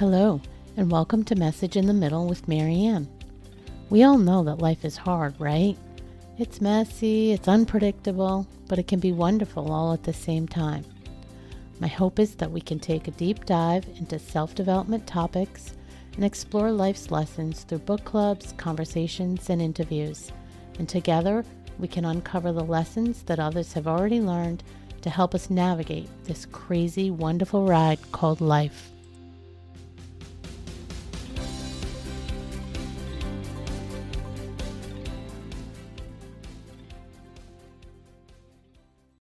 Hello, and welcome to Message in the Middle with Marianne. We all know that life is hard, right? It's messy, it's unpredictable, but it can be wonderful all at the same time. My hope is that we can take a deep dive into self-development topics and explore life's lessons through book clubs, conversations, and interviews. And together, we can uncover the lessons that others have already learned to help us navigate this crazy, wonderful ride called life.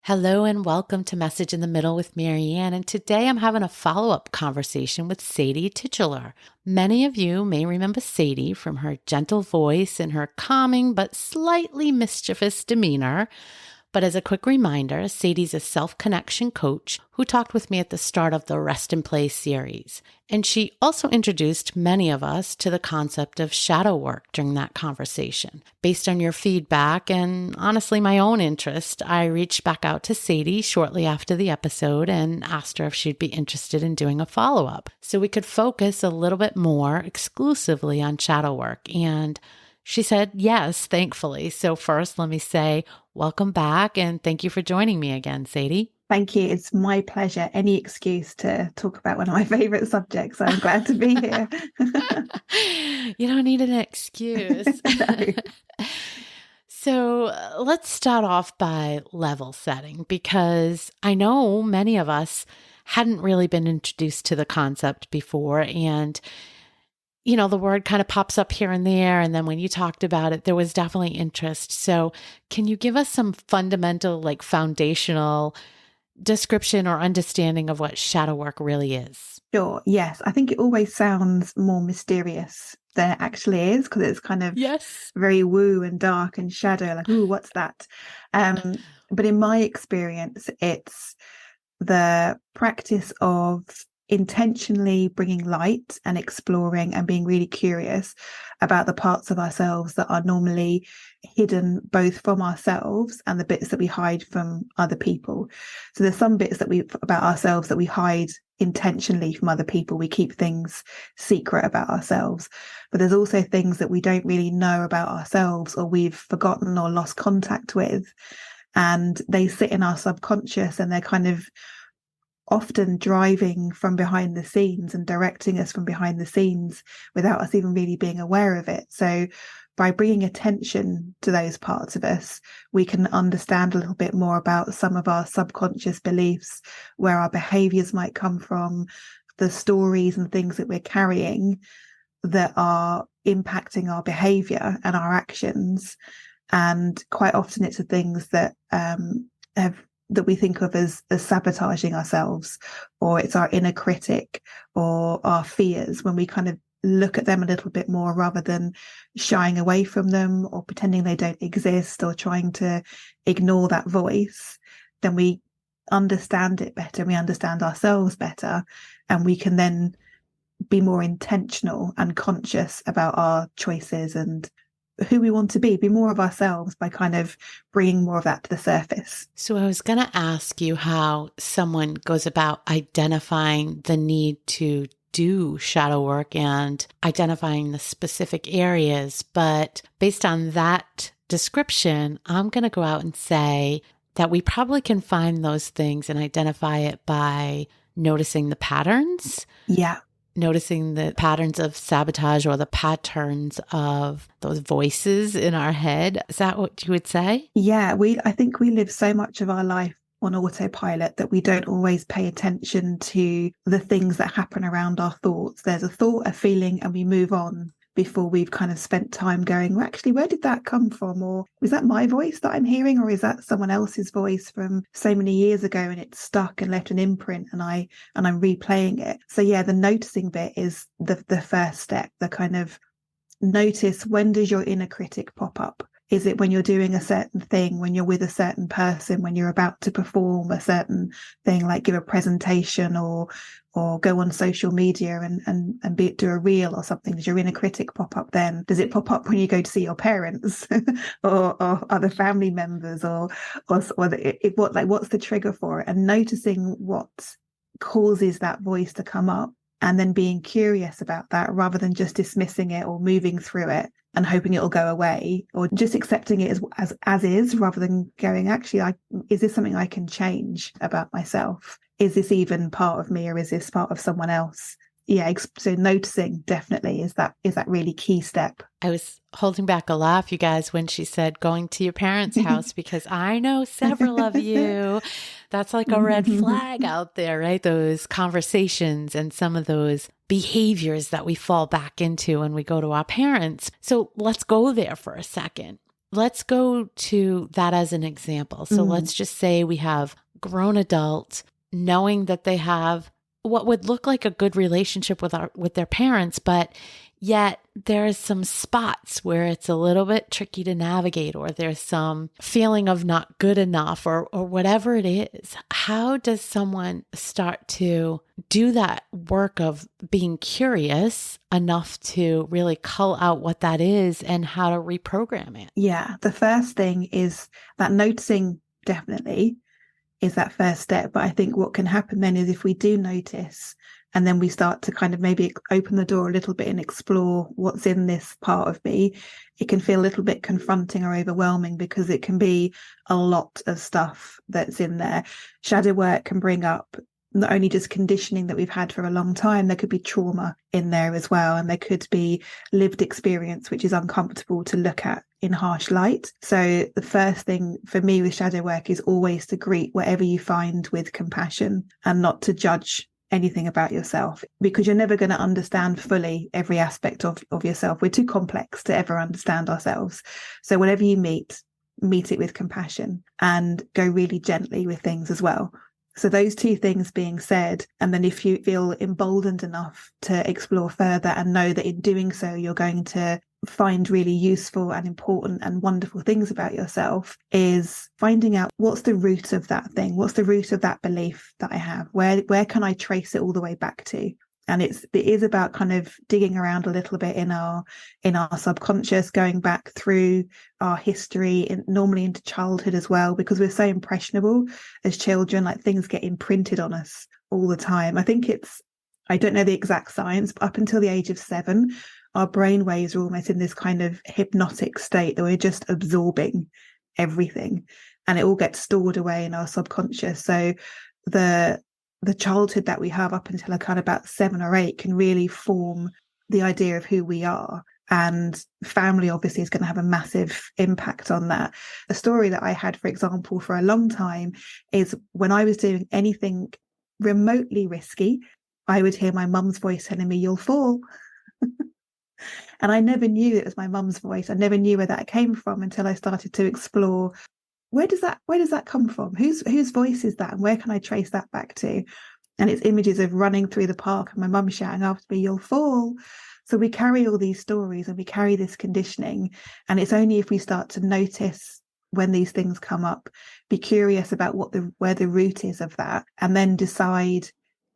Hello and welcome to Message in the Middle with Marianne, and today I'm having a follow-up conversation with Sadie Titchelaar. Many of you may remember Sadie from her gentle voice and her calming but slightly mischievous demeanor. But as a quick reminder, Sadie's a self-connection coach who talked with me at the start of the Rest and Play series. And she also introduced many of us to the concept of shadow work during that conversation. Based on your feedback and honestly my own interest, I reached back out to Sadie shortly after the episode and asked her if she'd be interested in doing a follow-up so we could focus a little bit more exclusively on shadow work. And she said yes, thankfully. So first, let me say welcome back and thank you for joining me again, Sadie. Thank you. It's my pleasure. Any excuse to talk about one of my favorite subjects. I'm glad to be here. You don't need an excuse. No. So let's start off by level setting, because I know many of us hadn't really been introduced to the concept before. And you know, the word kind of pops up here and there. And then when you talked about it, there was definitely interest. So can you give us some fundamental, foundational description or understanding of what shadow work really is? Sure. Yes. I think it always sounds more mysterious than it actually is, because it's kind of very woo and dark and shadow, like, ooh, what's that? But in my experience, it's the practice of intentionally bringing light and exploring and being really curious about the parts of ourselves that are normally hidden both from ourselves and the bits that we hide from other people. So there's some bits about ourselves that we hide intentionally from other people. We keep things secret about ourselves, but there's also things that we don't really know about ourselves, or we've forgotten or lost contact with, and they sit in our subconscious, and they're kind of often driving from behind the scenes and directing us from behind the scenes without us even really being aware of it. So by bringing attention to those parts of us, we can understand a little bit more about some of our subconscious beliefs, where our behaviors might come from, the stories and things that we're carrying that are impacting our behavior and our actions. And quite often it's the things that that we think of as sabotaging ourselves, or it's our inner critic or our fears. When we kind of look at them a little bit more, rather than shying away from them or pretending they don't exist or trying to ignore that voice, then we understand it better, we understand ourselves better, and we can then be more intentional and conscious about our choices and who we want to be more of ourselves, by kind of bringing more of that to the surface. So I was going to ask you how someone goes about identifying the need to do shadow work and identifying the specific areas. But based on that description, I'm going to go out and say that we probably can find those things and identify it by noticing the patterns. Yeah. Noticing the patterns of sabotage or the patterns of those voices in our head. Is that what you would say? Yeah, I think we live so much of our life on autopilot that we don't always pay attention to the things that happen around our thoughts. There's a thought, a feeling, and we move on before we've kind of spent time going, well, actually, where did that come from? Or is that my voice that I'm hearing? Or is that someone else's voice from so many years ago and it's stuck and left an imprint, and I'm replaying it? So yeah, the noticing bit is the first step. The kind of notice, when does your inner critic pop up? Is it when you're doing a certain thing, when you're with a certain person, when you're about to perform a certain thing, like give a presentation or go on social media and do a reel or something? Does your inner critic pop up then? Does it pop up when you go to see your parents or other family members, what's the trigger for it? And noticing what causes that voice to come up and then being curious about that rather than just dismissing it or moving through it and hoping it'll go away, or just accepting it as is rather than going, actually, is this something I can change about myself? Is this even part of me, or is this part of someone else? Yeah, so noticing definitely is that really key step. I was holding back a laugh, you guys, when she said going to your parents' house, because I know several of you. That's like a red flag out there, right? Those conversations and some of those behaviors that we fall back into when we go to our parents. So let's go there for a second. Let's go to that as an example. So let's just say we have grown adults knowing that they have what would look like a good relationship with their parents, but yet there's some spots where it's a little bit tricky to navigate, or there's some feeling of not good enough, or whatever it is. How does someone start to do that work of being curious enough to really cull out what that is and how to reprogram it? Yeah, the first thing is that noticing definitely is that first step. But I think what can happen then is if we do notice and then we start to kind of maybe open the door a little bit and explore what's in this part of me, it can feel a little bit confronting or overwhelming because it can be a lot of stuff that's in there. Shadow work can bring up not only just conditioning that we've had for a long time, there could be trauma in there as well. And there could be lived experience, which is uncomfortable to look at in harsh light. So the first thing for me with shadow work is always to greet whatever you find with compassion and not to judge anything about yourself, because you're never going to understand fully every aspect of yourself. We're too complex to ever understand ourselves. So whatever you meet it with compassion and go really gently with things as well. So those two things being said, and then if you feel emboldened enough to explore further and know that in doing so, you're going to find really useful and important and wonderful things about yourself, is finding out what's the root of that thing, what's the root of that belief that I have, where can I trace it all the way back to? And it is about kind of digging around a little bit in our subconscious, going back through our history, normally into childhood as well, because we're so impressionable as children. Like, things get imprinted on us all the time. I don't know the exact science, but up until the age of 7, our brain waves are almost in this kind of hypnotic state that we're just absorbing everything, and it all gets stored away in our subconscious. So the childhood that we have up until kind of about 7 or 8 can really form the idea of who we are. And family obviously is going to have a massive impact on that. A story that I had, for example, for a long time is when I was doing anything remotely risky, I would hear my mum's voice telling me, "You'll fall." And I never knew it was my mum's voice. I never knew where that came from until I started to explore, where does that come from? Whose voice is that? And where can I trace that back to? And it's images of running through the park and my mum shouting after me, "You'll fall." So we carry all these stories and we carry this conditioning. And it's only if we start to notice when these things come up, be curious about where the root is of that, and then decide,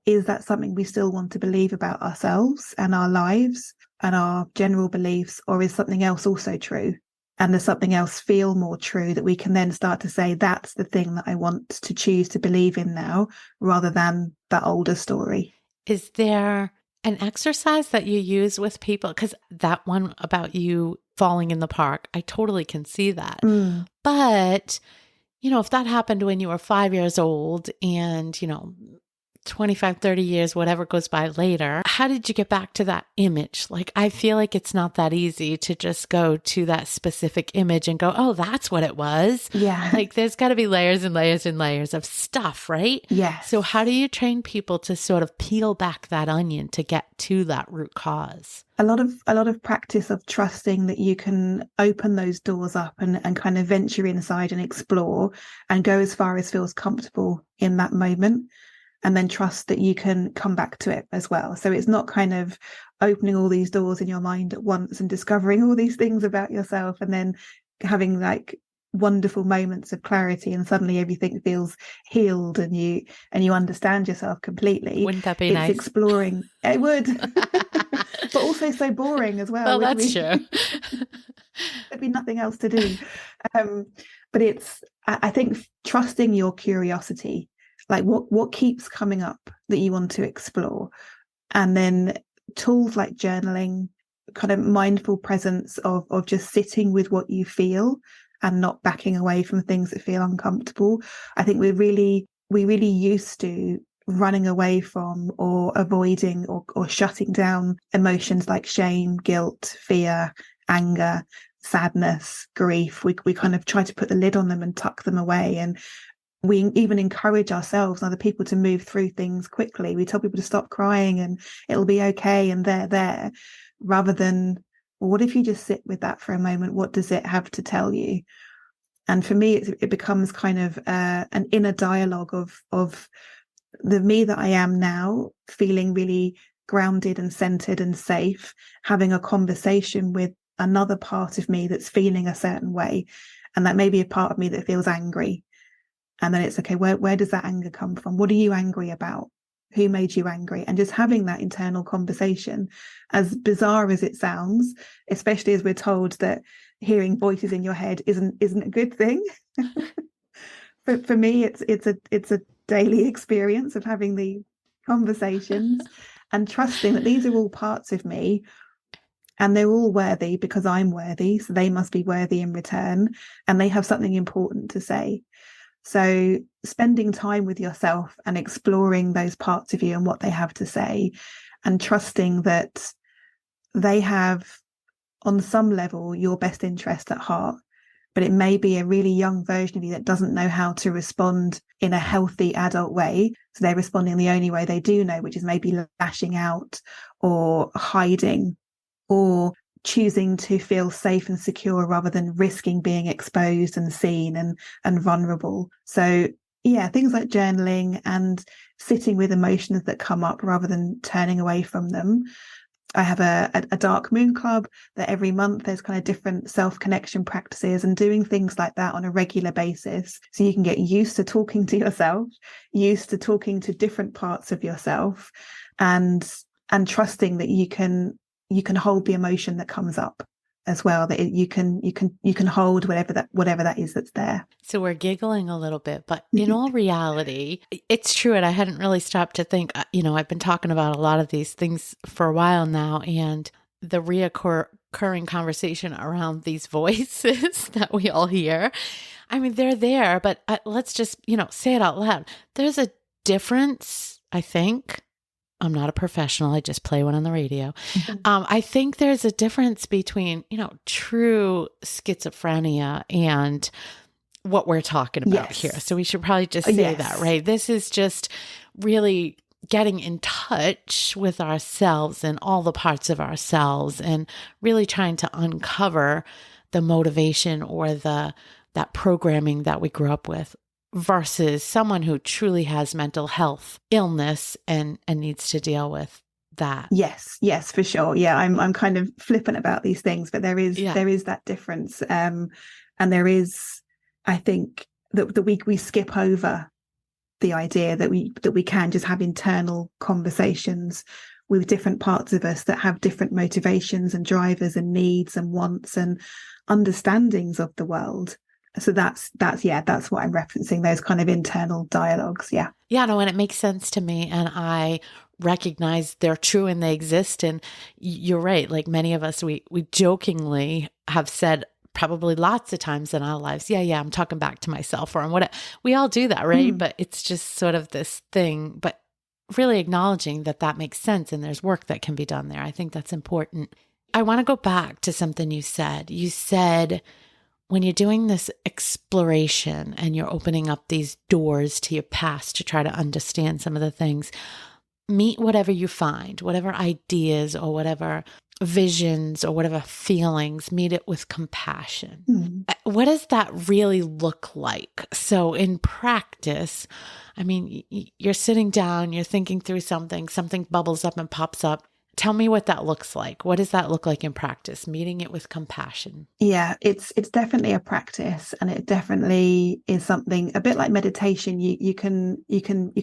is that something we still want to believe about ourselves and our lives and our general beliefs, or is something else also true? And there's something else feel more true that we can then start to say, that's the thing that I want to choose to believe in now, rather than that older story. Is there an exercise that you use with people? Because that one about you falling in the park, I totally can see that. But, if that happened when you were 5 years old and, 25, 30 years, whatever goes by later, how did you get back to that image? Like, I feel like it's not that easy to just go to that specific image and go, oh, that's what it was. Yeah. Like, there's got to be layers and layers and layers of stuff, right? Yes. So how do you train people to sort of peel back that onion to get to that root cause? A lot of practice of trusting that you can open those doors up and kind of venture inside and explore and go as far as feels comfortable in that moment. And then trust that you can come back to it as well. So it's not kind of opening all these doors in your mind at once and discovering all these things about yourself and then having like wonderful moments of clarity and suddenly everything feels healed and you understand yourself completely. Wouldn't that be nice? It's exploring. It would. But also so boring as well. Well, that's true. There'd be nothing else to do. But I think trusting your curiosity, like what keeps coming up that you want to explore, And then tools like journaling, kind of mindful presence of just sitting with what you feel and not backing away from things that feel uncomfortable. I think we really used to running away from or avoiding or shutting down emotions like shame, guilt, fear, anger, sadness, grief. We kind of try to put the lid on them and tuck them away. And we even encourage ourselves and other people to move through things quickly. We tell people to stop crying and it'll be okay and they're there, rather than, well, what if you just sit with that for a moment? What does it have to tell you? And for me, it becomes kind of an inner dialogue of the me that I am now, feeling really grounded and centered and safe, having a conversation with another part of me that's feeling a certain way. And that may be a part of me that feels angry. And then it's okay, where does that anger come from? What are you angry about? Who made you angry? And just having that internal conversation, as bizarre as it sounds, especially as we're told that hearing voices in your head isn't a good thing. But for me, it's a daily experience of having the conversations and trusting that these are all parts of me and they're all worthy because I'm worthy. So they must be worthy in return and they have something important to say. So spending time with yourself and exploring those parts of you and what they have to say, and trusting that they have, on some level, your best interest at heart. But it may be a really young version of you that doesn't know how to respond in a healthy adult way. So they're responding the only way they do know, which is maybe lashing out or hiding or choosing to feel safe and secure rather than risking being exposed and seen and vulnerable. So yeah, things like journaling and sitting with emotions that come up rather than turning away from them. I have a dark moon club that every month there's kind of different self-connection practices and doing things like that on a regular basis. So you can get used to talking to yourself, used to talking to different parts of yourself, and trusting that you can hold the emotion that comes up as well, that you can hold whatever that is that's there. So we're giggling a little bit, but in all reality, it's true. And I hadn't really stopped to think, I've been talking about a lot of these things for a while now, and the reoccurring conversation around these voices that we all hear. I mean, they're there, but let's just, say it out loud. There's a difference, I think. I'm not a professional. I just play one on the radio. I think there's a difference between, true schizophrenia and what we're talking about here. So we should probably just say that, right? This is just really getting in touch with ourselves and all the parts of ourselves and really trying to uncover the motivation or that programming that we grew up with, versus someone who truly has mental health illness and needs to deal with that. Yes, for sure. Yeah, I'm kind of flippant about these things, but there is that difference. And there is, I think, that we skip over the idea that we can just have internal conversations with different parts of us that have different motivations and drivers and needs and wants and understandings of the world. So that's what I'm referencing, those kind of internal dialogues. Yeah, no, and it makes sense to me, and I recognize they're true and they exist. And you're right, like many of us, we jokingly have said probably lots of times in our lives, I'm talking back to myself, or what. We all do that, right? But it's just sort of this thing, but really acknowledging that makes sense and there's work that can be done there. I think that's important. I want to go back to something you said. You said, when you're doing this exploration and you're opening up these doors to your past to try to understand some of the things, meet whatever you find, whatever ideas or whatever visions or whatever feelings, meet it with compassion. What does that really look like? So in practice, I mean, you're sitting down, you're thinking through something bubbles up and pops up. Tell me what that looks like. What does that look like in practice, meeting it with compassion? Yeah, it's definitely a practice, and it definitely is something a bit like meditation. You can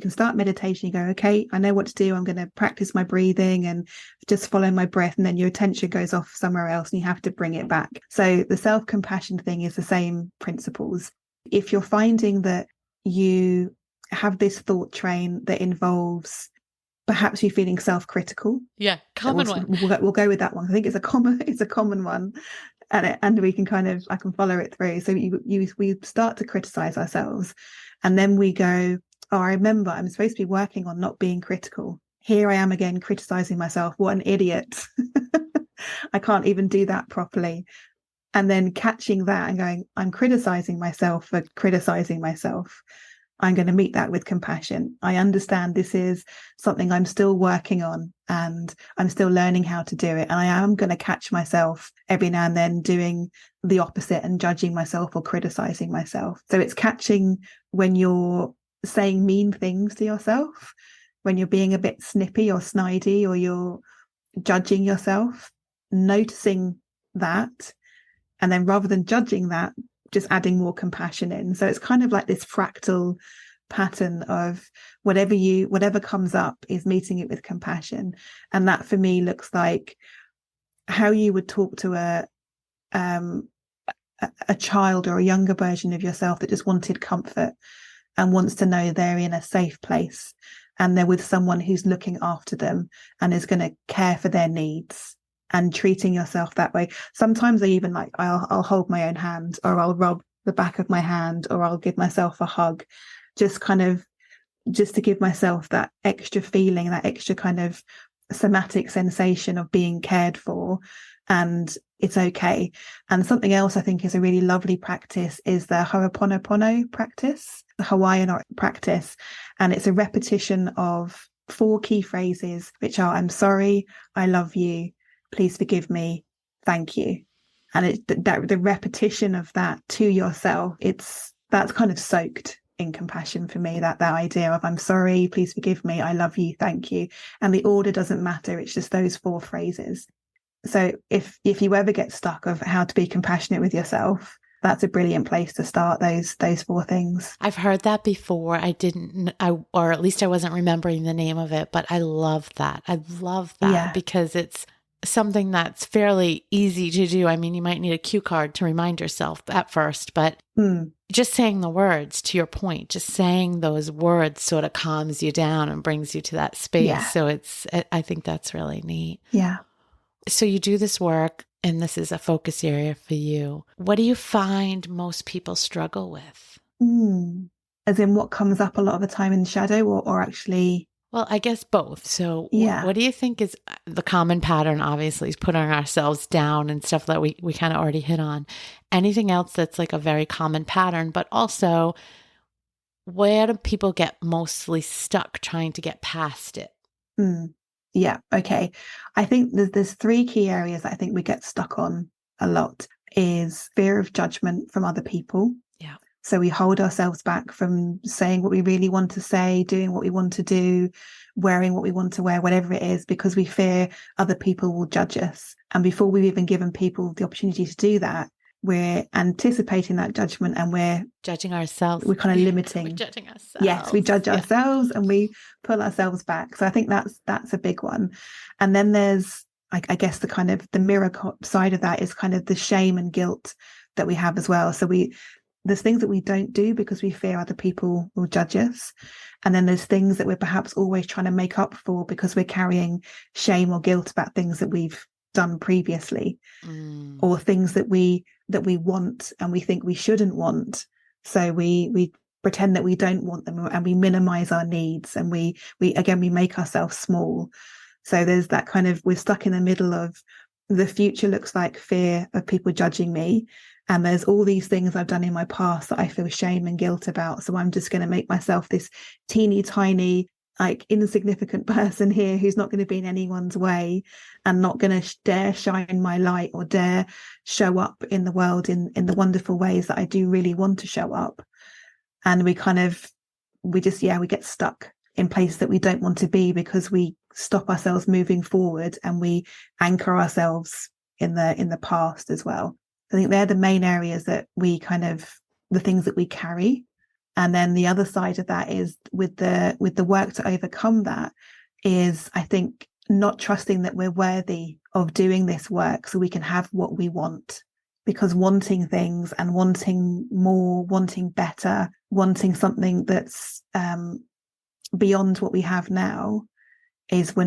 start meditation. You go, okay, I know what to do. I'm going to practice my breathing and just follow my breath, and then your attention goes off somewhere else and you have to bring it back. So the self-compassion thing is the same principles. If you're finding that you have this thought train that involves perhaps you're feeling self-critical. Yeah, common one. We'll go with that one. I think it's a common one, and we can I can follow it through. So we start to criticize ourselves, and then we go, oh, I remember I'm supposed to be working on not being critical. Here I am again criticizing myself. What an idiot! I can't even do that properly. And then catching that and going, I'm criticizing myself for criticizing myself. I'm going to meet that with compassion. I understand this is something I'm still working on and I'm still learning how to do it. And I am going to catch myself every now and then doing the opposite and judging myself or criticizing myself. So it's catching when you're saying mean things to yourself, when you're being a bit snippy or snidey, or you're judging yourself, noticing that. And then rather than judging that, just adding more compassion in. So it's kind of like this fractal pattern of whatever comes up is meeting it with compassion. And that for me looks like how you would talk to a child or a younger version of yourself that just wanted comfort and wants to know they're in a safe place and they're with someone who's looking after them and is going to care for their needs. And treating yourself that way. Sometimes I even I'll hold my own hand, or I'll rub the back of my hand, or I'll give myself a hug, just to give myself that extra feeling, that extra kind of somatic sensation of being cared for, and it's okay. And something else I think is a really lovely practice is the Ho'oponopono practice, the Hawaiian practice, and it's a repetition of 4 key phrases, which are I'm sorry, I love you, please forgive me, thank you. And it's that the repetition of that to yourself, that's kind of soaked in compassion for me, that idea of I'm sorry, please forgive me, I love you, thank you. And the order doesn't matter, it's just those 4 phrases. So if you ever get stuck of how to be compassionate with yourself, that's a brilliant place to start, those 4 things. I've heard that before. Or at least I wasn't remembering the name of it, but I love that. I love that because it's something that's fairly easy to do. I mean, you might need a cue card to remind yourself at first, but just saying the words, to your point, just saying those words sort of calms you down and brings you to that space. Yeah. So I think that's really neat. Yeah. So you do this work, and this is a focus area for you. What do you find most people struggle with? As in what comes up a lot of the time in shadow, or actually... Well, I guess both. So what do you think is the common pattern, obviously, is putting ourselves down and stuff that we kind of already hit on. Anything else that's like a very common pattern, but also where do people get mostly stuck trying to get past it? Yeah. Okay. I think there's 3 key areas that I think we get stuck on a lot is fear of judgment from other people. Yeah. So we hold ourselves back from saying what we really want to say, doing what we want to do, wearing what we want to wear, whatever it is, because we fear other people will judge us. And before we've even given people the opportunity to do that, we're anticipating that judgment and we're judging ourselves. We're kind of limiting. We're judging ourselves. Yes, we judge ourselves and we pull ourselves back. So I think that's a big one. And then there's, I guess, the kind of the mirror side of that is kind of the shame and guilt that we have as well. So there's things that we don't do because we fear other people will judge us. And then there's things that we're perhaps always trying to make up for because we're carrying shame or guilt about things that we've done previously, or things that we want and we think we shouldn't want. So we pretend that we don't want them, and we minimize our needs, and we make ourselves small. So there's that kind of, we're stuck in the middle of the future looks like fear of people judging me. And there's all these things I've done in my past that I feel shame and guilt about. So I'm just going to make myself this teeny tiny, like insignificant person here who's not going to be in anyone's way and not going to dare shine my light or dare show up in the world in the wonderful ways that I do really want to show up. And we get stuck in places that we don't want to be because we stop ourselves moving forward and we anchor ourselves in the past as well. I think they're the main areas that we the things that we carry. And then the other side of that is with the work to overcome that is, I think, not trusting that we're worthy of doing this work so we can have what we want. Because wanting things and wanting more, wanting better, wanting something that's beyond what we have now is we're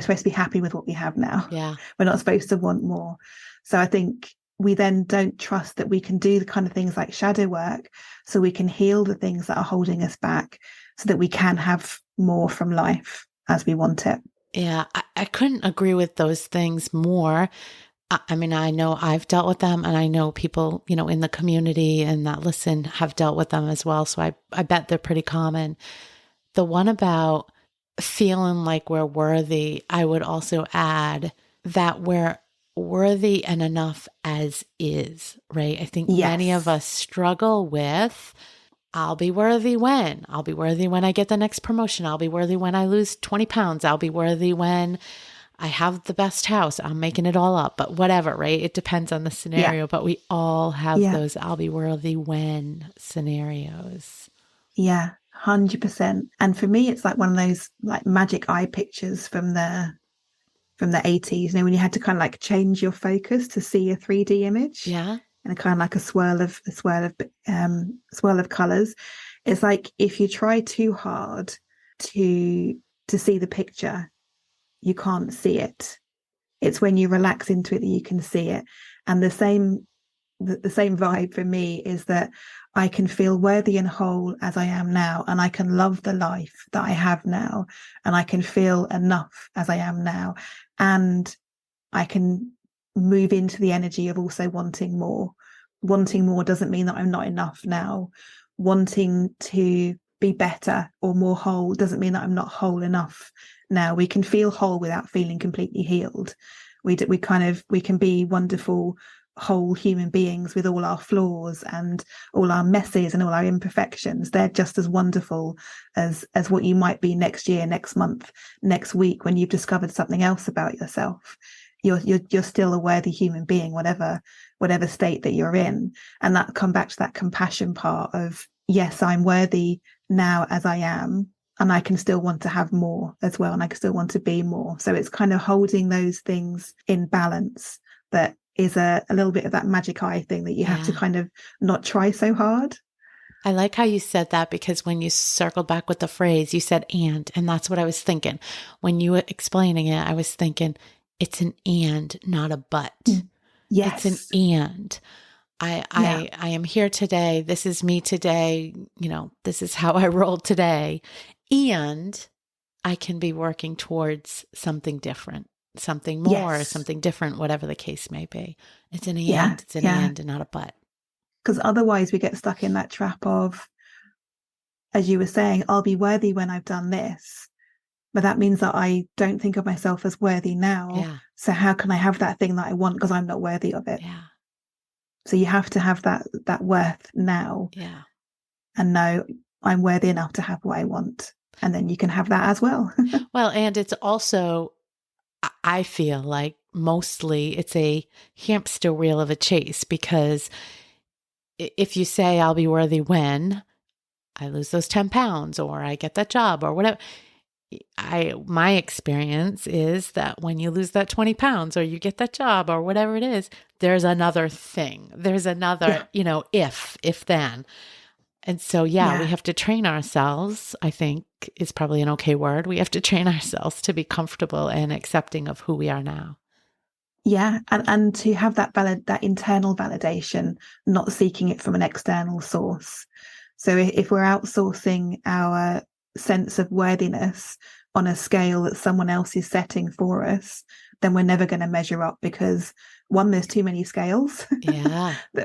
supposed to be happy with what we have now. Yeah. We're not supposed to want more. So I think we then don't trust that we can do the kind of things like shadow work, so we can heal the things that are holding us back, so that we can have more from life as we want it. Yeah, I couldn't agree with those things more. I mean, I know I've dealt with them, and I know people, in the community and that listen have dealt with them as well. So I bet they're pretty common. The one about feeling like we're worthy, I would also add that we're worthy and enough as is, right? I think many of us struggle with, I'll be worthy when? I'll be worthy when I get the next promotion. I'll be worthy when I lose 20 pounds. I'll be worthy when I have the best house. I'm making it all up, but whatever, right? It depends on the scenario, but we all have those I'll be worthy when scenarios. Yeah, 100%. And for me, it's like one of those like magic eye pictures from the 80s, when you had to kind of like change your focus to see a 3D image. Yeah. And kind of like a swirl of colors. It's like if you try too hard to see the picture, you can't see it. It's when you relax into it that you can see it. And the same vibe for me is that I can feel worthy and whole as I am now, and I can love the life that I have now, and I can feel enough as I am now, and I can move into the energy of also wanting more. Wanting more doesn't mean that I'm not enough now. Wanting to be better or more whole doesn't mean that I'm not whole enough now. We can feel whole without feeling completely healed. We can be wonderful, whole human beings with all our flaws and all our messes and all our imperfections. They're just as wonderful as what you might be next year, next month, next week, when you've discovered something else about yourself. You're still a worthy human being, whatever state that you're in. And that come back to that compassion part of, yes, I'm worthy now as I am, and I can still want to have more as well, and I can still want to be more. So it's kind of holding those things in balance that is a little bit of that magic eye thing that you have to kind of not try so hard. I like how you said that, because when you circled back with the phrase, you said and that's what I was thinking. When you were explaining it, I was thinking, it's an and, not a but. Yes. It's an and. I am here today. This is me today. This is how I rolled today. And I can be working towards something different, something more, something different, whatever the case may be. It's an and, it's an and not a but. Because otherwise we get stuck in that trap of, as you were saying, I'll be worthy when I've done this. But that means that I don't think of myself as worthy now. Yeah. So how can I have that thing that I want, because I'm not worthy of it? Yeah. So you have to have that worth now. Yeah. And know I'm worthy enough to have what I want. And then you can have that as well. Well, and it's also, I feel like mostly it's a hamster wheel of a chase, because if you say I'll be worthy when I lose those 10 pounds or I get that job or whatever, my experience is that when you lose that 20 pounds or you get that job or whatever it is, there's another thing. There's another, if then. And so, we have to train ourselves, I think is probably an okay word. We have to train ourselves to be comfortable and accepting of who we are now. Yeah. And to have that internal validation, not seeking it from an external source. So if we're outsourcing our sense of worthiness on a scale that someone else is setting for us, then we're never going to measure up, because one, there's too many scales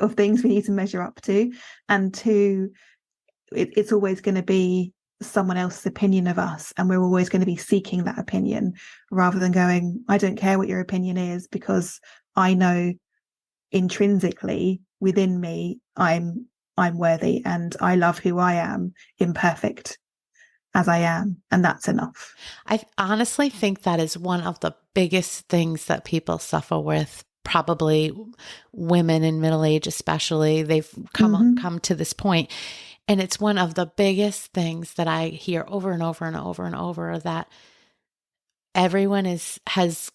of things we need to measure up to, and two, it's always going to be someone else's opinion of us, and we're always going to be seeking that opinion, rather than going, I don't care what your opinion is, because I know intrinsically within me I'm worthy, and I love who I am, imperfect as I am, and that's enough. I honestly think that is one of the biggest things that people suffer with, probably women in middle age especially. They've come to this point, and it's one of the biggest things that I hear over and over and over and over, that everyone has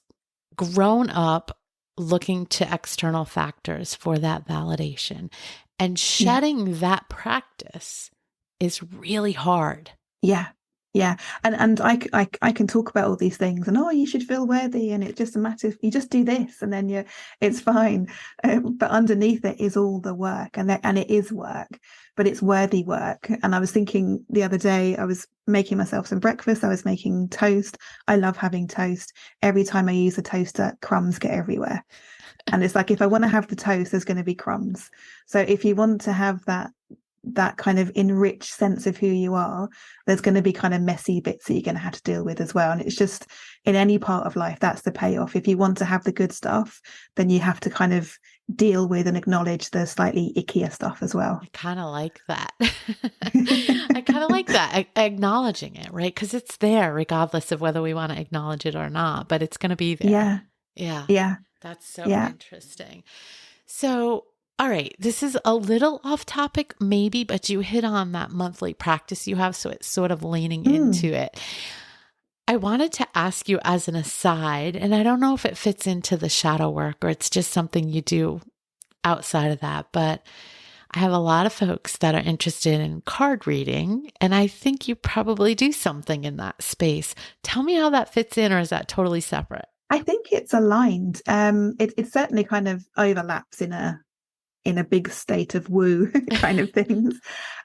grown up looking to external factors for that validation, and shedding that practice is really hard. Yeah. Yeah. And I can talk about all these things and, oh, you should feel worthy. And it's just a matter of you just do this and then it's fine. But underneath it is all the work and it is work, but it's worthy work. And I was thinking the other day, I was making myself some breakfast. I was making toast. I love having toast. Every time I use a toaster, crumbs get everywhere. And it's like, if I want to have the toast, there's going to be crumbs. So if you want to have that kind of enriched sense of who you are, there's going to be kind of messy bits that you're going to have to deal with as well. And it's just in any part of life, that's the payoff. If you want to have the good stuff, then you have to kind of deal with and acknowledge the slightly ickier stuff as well. I kind of like that. I kind of like that, acknowledging it, right? Because it's there regardless of whether we want to acknowledge it or not, but it's going to be there. Yeah. Yeah. Yeah. That's so interesting. So, all right, this is a little off topic maybe, but you hit on that monthly practice you have, so it's sort of leaning into it. I wanted to ask you as an aside, and I don't know if it fits into the shadow work or it's just something you do outside of that, but I have a lot of folks that are interested in card reading, and I think you probably do something in that space. Tell me how that fits in, or is that totally separate? I think it's aligned. It certainly kind of overlaps in a big state of woo kind of things.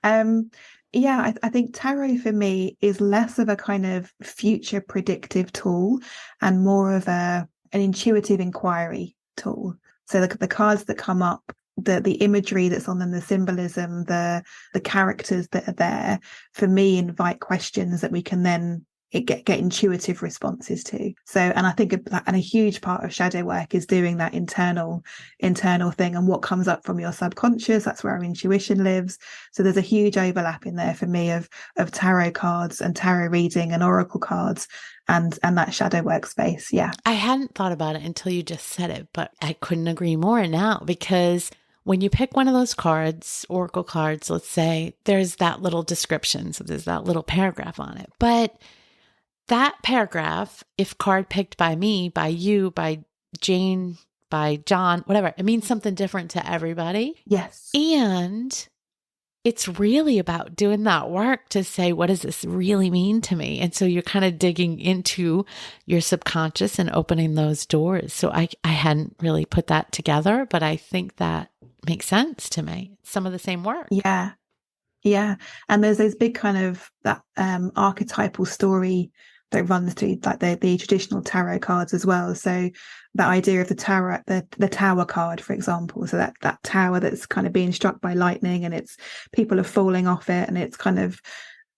I think tarot for me is less of a kind of future predictive tool and more of an intuitive inquiry tool. So the cards that come up, the imagery that's on them, the symbolism, the characters that are there, for me, invite questions that we can then get intuitive responses to. So, and I think a huge part of shadow work is doing that internal thing, and what comes up from your subconscious, that's where our intuition lives. So there's a huge overlap in there for me of tarot cards and tarot reading and oracle cards and that shadow work space. Yeah. I hadn't thought about it until you just said it, but I couldn't agree more now, because when you pick one of those cards, oracle cards, let's say, there's that little description. So there's that little paragraph on it. But that paragraph, if card picked by me, by you, by Jane, by John, whatever, it means something different to everybody. Yes. And it's really about doing that work to say, what does this really mean to me? And so you're kind of digging into your subconscious and opening those doors. So I hadn't really put that together, but I think that makes sense to me. It's some of the same work. Yeah. Yeah. And there's those big kind of that archetypal story that runs through like the traditional tarot cards as well. So that idea of the tower, the tower card, for example, so that tower that's kind of being struck by lightning and it's people are falling off it and it's kind of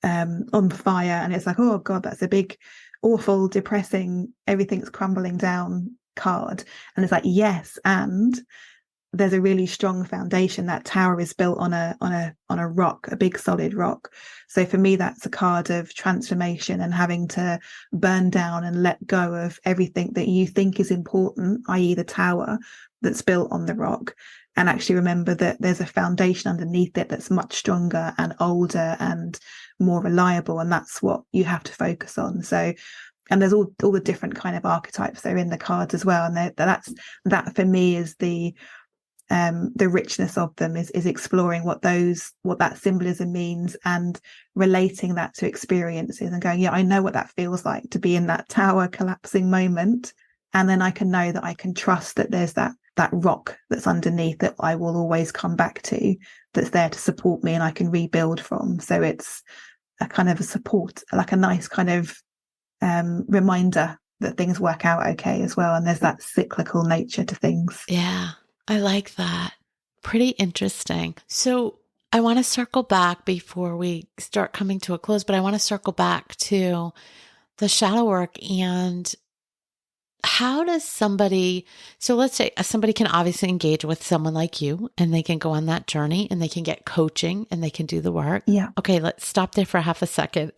on fire, and it's like, oh God, that's a big, awful, depressing, everything's crumbling down card. And it's like, yes, and there's a really strong foundation. That tower is built on a rock, a big solid rock. So for me, that's a card of transformation and having to burn down and let go of everything that you think is important, i.e. the tower that's built on the rock, and actually remember that there's a foundation underneath it that's much stronger and older and more reliable, and that's what you have to focus on. So, and there's all the different kind of archetypes that are in the cards as well, and that for me is the richness of them is exploring what that symbolism means and relating that to experiences and going, yeah, I know what that feels like to be in that tower collapsing moment, and then I can know that I can trust that there's that rock that's underneath that I will always come back to, that's there to support me and I can rebuild from. So it's a kind of a support, like a nice kind of reminder that things work out okay as well, and there's that cyclical nature to things. Yeah, I like that. Pretty interesting. So I want to circle back before we start coming to a close, but I want to circle back to the shadow work and how does somebody, so let's say somebody can obviously engage with someone like you and they can go on that journey and they can get coaching and they can do the work. Yeah. Okay, let's stop there for half a second.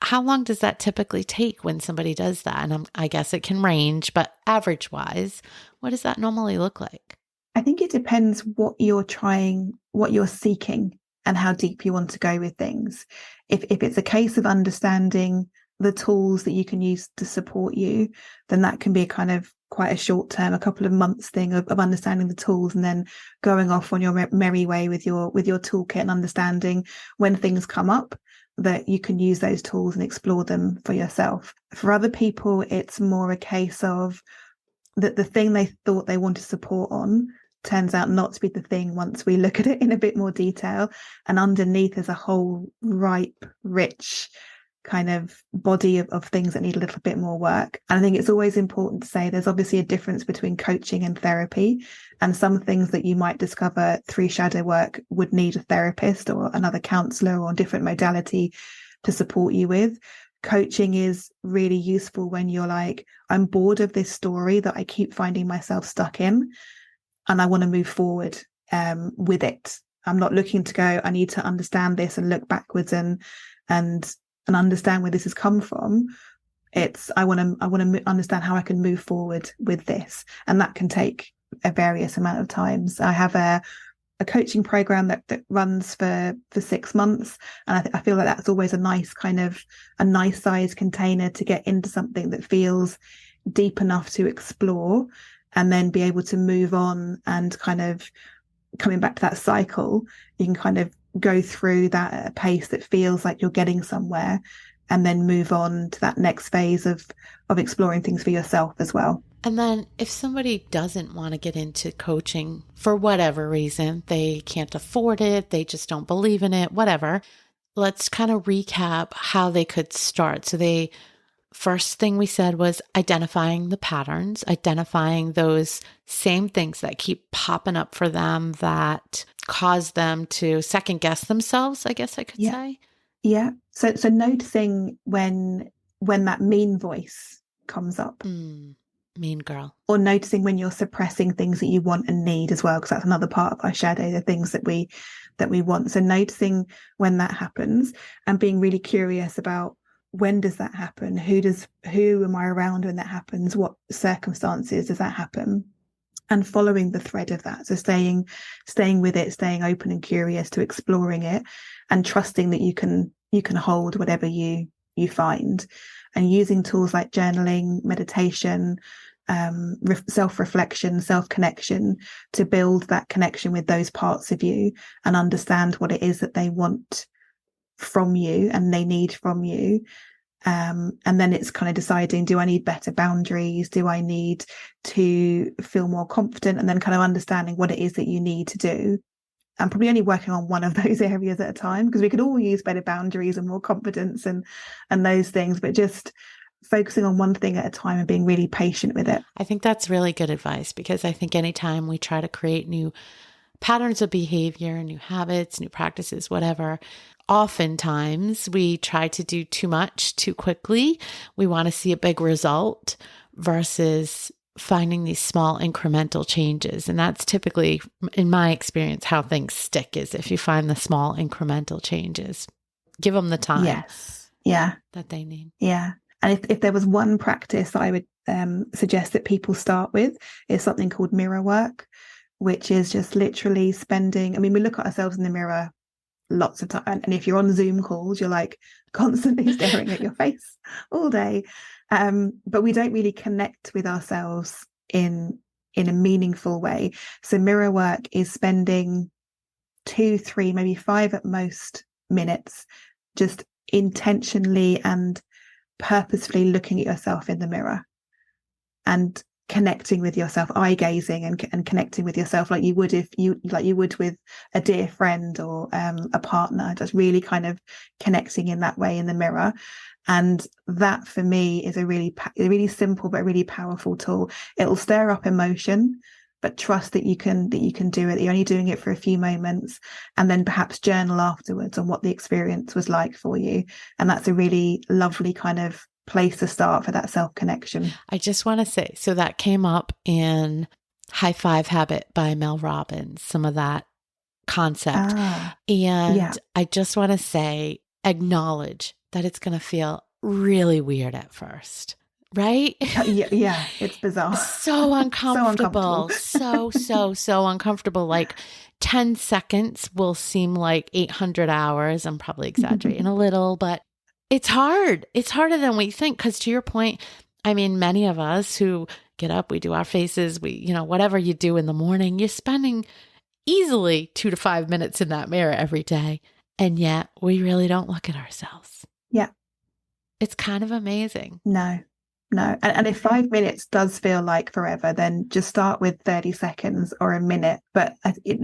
How long does that typically take when somebody does that? And I guess it can range, but average wise, what does that normally look like? I think it depends what you're trying, what you're seeking, and how deep you want to go with things. If it's a case of understanding the tools that you can use to support you, then that can be a kind of quite a short term, a couple of months thing of understanding the tools and then going off on your merry way with your toolkit and understanding when things come up, that you can use those tools and explore them for yourself. For other people, it's more a case of that the thing they thought they wanted support on turns out not to be the thing once we look at it in a bit more detail. And underneath is a whole ripe, rich kind of body of things that need a little bit more work. And I think it's always important to say there's obviously a difference between coaching and therapy. And some things that you might discover through shadow work would need a therapist or another counsellor or a different modality to support you with. Coaching is really useful when you're like, I'm bored of this story that I keep finding myself stuck in, and I want to move forward with it. I'm not looking to go, I need to understand this and look backwards and understand where this has come from. It's I want to understand how I can move forward with this, and that can take a various amount of times. I have a coaching program that runs for 6 months, and I feel like that's always a nice size container to get into something that feels deep enough to explore, and then be able to move on. And kind of coming back to that cycle, you can kind of go through that at a pace that feels like you're getting somewhere, and then move on to that next phase of exploring things for yourself as well. And then if somebody doesn't want to get into coaching for whatever reason, they can't afford it, they just don't believe in it, whatever, let's kind of recap how they could start. So first thing we said was identifying the patterns, identifying those same things that keep popping up for them that cause them to second guess themselves, I guess I could say. Yeah. So noticing when that mean voice comes up. Mean girl. Or noticing when you're suppressing things that you want and need as well, because that's another part of our shadow, the things that we want. So noticing when that happens and being really curious about, when does that happen? Who am I around when that happens? What circumstances does that happen? And following the thread of that. So staying with it, staying open and curious to exploring it, and trusting that you can hold whatever you find, and using tools like journaling, meditation, self-reflection, self-connection to build that connection with those parts of you and understand what it is that they want from you and they need from you. And then it's kind of deciding, do I need better boundaries? Do I need to feel more confident? And then kind of understanding what it is that you need to do. I'm probably only working on one of those areas at a time, because we could all use better boundaries and more confidence and those things, but just focusing on one thing at a time and being really patient with it. I think that's really good advice, because I think anytime we try to create new patterns of behavior, new habits, new practices, whatever, oftentimes we try to do too much too quickly. We want to see a big result versus finding these small incremental changes. And that's typically, in my experience, how things stick, is if you find the small incremental changes, give them the time that they need. Yeah. And if there was one practice that I would suggest that people start with, is something called mirror work, which is just literally spending, we look at ourselves in the mirror lots of time. And if you're on Zoom calls, you're like constantly staring at your face all day. But we don't really connect with ourselves in a meaningful way. So mirror work is spending 2, 3, maybe 5 at most minutes, just intentionally and purposefully looking at yourself in the mirror and connecting with yourself, eye gazing and connecting with yourself like you would with a dear friend or a partner, just really kind of connecting in that way in the mirror. And that for me is a really simple but really powerful tool. It'll stir up emotion, but trust that you can do it. You're only doing it for a few moments, and then perhaps journal afterwards on what the experience was like for you. And that's a really lovely kind of place to start for that self-connection. I just want to say, so that came up in High Five Habit by Mel Robbins, some of that concept. I just want to say, acknowledge that it's going to feel really weird at first, right? Yeah, it's bizarre. So uncomfortable. So uncomfortable. Like 10 seconds will seem like 800 hours. I'm probably exaggerating a little, but it's hard. It's harder than we think. Because to your point, many of us who get up, we do our faces, whatever you do in the morning, you're spending easily 2 to 5 minutes in that mirror every day. And yet we really don't look at ourselves. Yeah. It's kind of amazing. No. And if 5 minutes does feel like forever, then just start with 30 seconds or a minute. But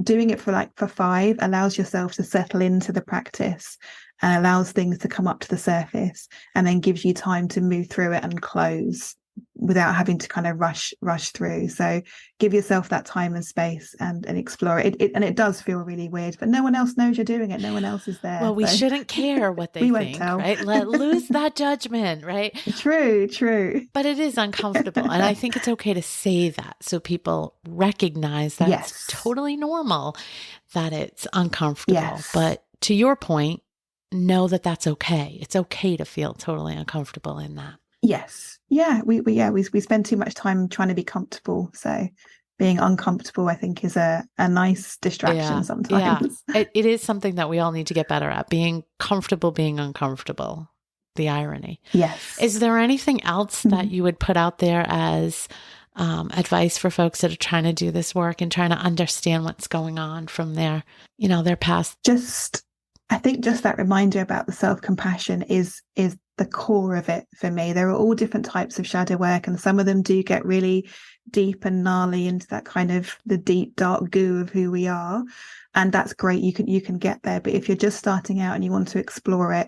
doing it for 5 allows yourself to settle into the practice and allows things to come up to the surface, and then gives you time to move through it and close without having to kind of rush through. So give yourself that time and space and explore it. And it does feel really weird, but no one else knows you're doing it. No one else is there. Well, we shouldn't care what they think, right? Lose that judgment, right? True. But it is uncomfortable. And I think it's okay to say that so people recognize that it's totally normal, that it's uncomfortable. Yes. But to your point, know that that's okay. It's okay to feel totally uncomfortable in that. Yes. Yeah. We spend too much time trying to be comfortable. So being uncomfortable, I think, is a nice distraction sometimes. Yeah. It is something that we all need to get better at, being comfortable, being uncomfortable. The irony. Yes. Is there anything else that you would put out there as advice for folks that are trying to do this work and trying to understand what's going on from their past? I think just that reminder about the self-compassion is the core of it for me. There are all different types of shadow work, and some of them do get really deep and gnarly into that kind of the deep, dark goo of who we are. And that's great. You can get there. But if you're just starting out and you want to explore it,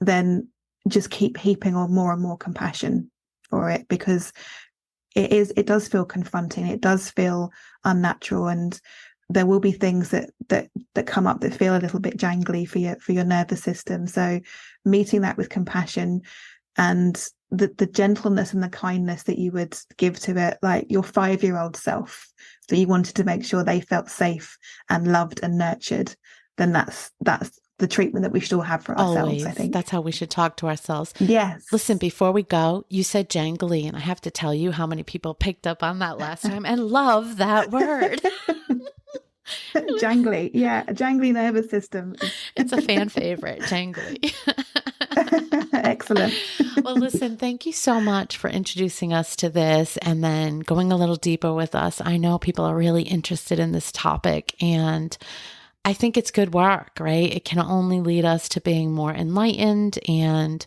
then just keep heaping on more and more compassion for it, because it does feel confronting. It does feel unnatural, and there will be things that come up that feel a little bit jangly for your nervous system. So meeting that with compassion and the gentleness and the kindness that you would give to it, like your 5-year-old self, that you wanted to make sure they felt safe and loved and nurtured, then that's the treatment that we should all have for ourselves. Always. I think That's how we should talk to ourselves. Yes. Listen, before we go, you said jangly, and I have to tell you how many people picked up on that last time and love that word. Jangly. Yeah. A jangly nervous system. It's a fan favorite, jangly. Excellent. Well, listen, thank you so much for introducing us to this and then going a little deeper with us. I know people are really interested in this topic, and I think it's good work, right? It can only lead us to being more enlightened and,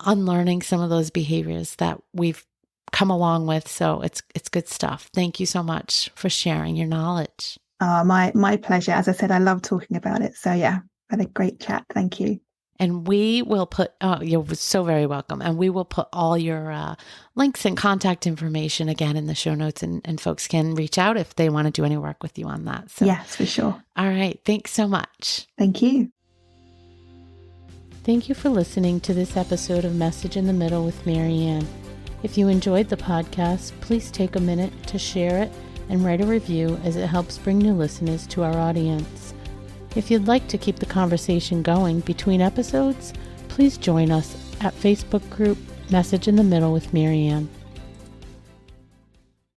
unlearning some of those behaviors that we've come along with. So it's good stuff. Thank you so much for sharing your knowledge. My pleasure. As I said, I love talking about it. So yeah, had a great chat. Thank you. And we will put, you're so very welcome. And we will put all your links and contact information again in the show notes, and folks can reach out if they want to do any work with you on that. So, yes, for sure. All right. Thanks so much. Thank you. Thank you for listening to this episode of Message in the Middle with Marianne. If you enjoyed the podcast, please take a minute to share it and write a review, as it helps bring new listeners to our audience. If you'd like to keep the conversation going between episodes, please join us at Facebook group Message in the Middle with Marianne.